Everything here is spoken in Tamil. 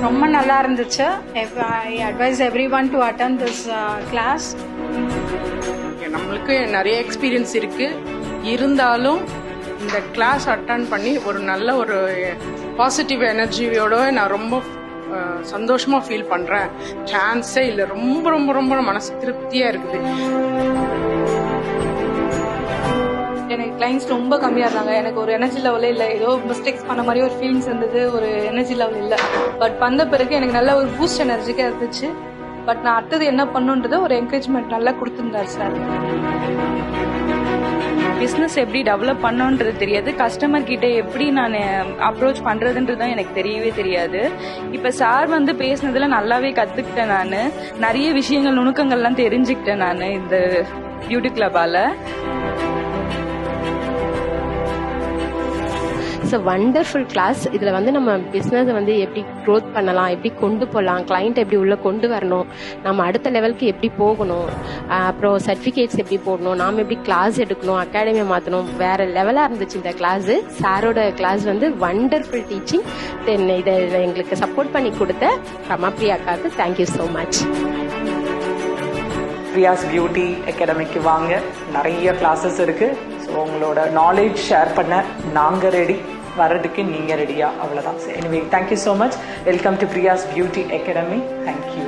ரொம்ப நல்லா இருந்துச்சு. I advise everyone to attend this class. நம்மளுக்கு நிறைய எக்ஸ்பீரியன்ஸ் இருக்கு, இருந்தாலும் இந்த கிளாஸ் அட்டன் பண்ணி ஒரு நல்ல ஒரு பாசிட்டிவ் எனர்ஜியோட நான் ரொம்ப சந்தோஷமா ஃபீல் பண்றேன். சான்ஸே இல்லை, ரொம்ப ரொம்ப ரொம்ப மனசு திருப்தியா இருக்குது. எனக்கு கிளைண்ட்ஸ் ரொம்ப கம்மியாக இருந்தாங்க. எனக்கு ஒரு எனர்ஜி லெவலே இல்லை. ஏதோ மிஸ்டேக்ஸ் பண்ண மாதிரி ஒரு ஃபீலிங்ஸ் இருந்தது, ஒரு எனர்ஜி லெவல் இல்லை. பட் வந்த பிறகு எனக்கு நல்ல ஒரு பூஸ்ட் எனர்ஜிக்காக இருந்துச்சு. பட் நான் அடுத்தது என்ன பண்ணுன்றது ஒரு என்கரேஜ்மெண்ட் நல்லா கொடுத்துருந்தார் சார். பிஸ்னஸ் எப்படி டெவலப் பண்ணோன்றது தெரியாது, கஸ்டமர் கிட்ட எப்படி நான் அப்ரோச் பண்றதுன்றதும் எனக்கு தெரியவே தெரியாது. இப்ப சார் வந்து பேசினதுல நல்லாவே கத்துக்கிட்டேன். நான் நிறைய விஷயங்கள் நுணுக்கங்கள்லாம் தெரிஞ்சுக்கிட்டேன் நான் இந்த பியூட்டி கிளப்பால. It's a wonderful class. இதில் வந்து நம்ம பிஸ்னஸை வந்து எப்படி க்ரோத் பண்ணலாம், எப்படி கொண்டு போகலாம், கிளைண்ட் எப்படி உள்ளே கொண்டு வரணும், நம்ம அடுத்த லெவலுக்கு எப்படி போகணும், அப்புறம் சர்டிஃபிகேட்ஸ் எப்படி போடணும், நாம் எப்படி கிளாஸ் எடுக்கணும், அகாடமியை மாற்றணும், வேறு லெவலாக இருந்துச்சு இந்த கிளாஸு. சாரோட கிளாஸ் வந்து வண்டர்ஃபுல் டீச்சிங். தென் இதை எங்களுக்கு சப்போர்ட் பண்ணி கொடுத்த ரமாப்ரியா அக்காவுக்கு தேங்க்யூ ஸோ மச். பிரியாஸ் பியூட்டி அகாடமிக்கு வாங்க, நிறைய கிளாஸஸ் இருக்கு. ஸோ உங்களோட நாலேஜ் ஷேர் பண்ண நாங்கள் ரெடி, வர்றதுக்கு நீங்கள் ரெடியா, அவ்வளோதான். Anyway thank you so much. Welcome to Priya's beauty academy. Thank you.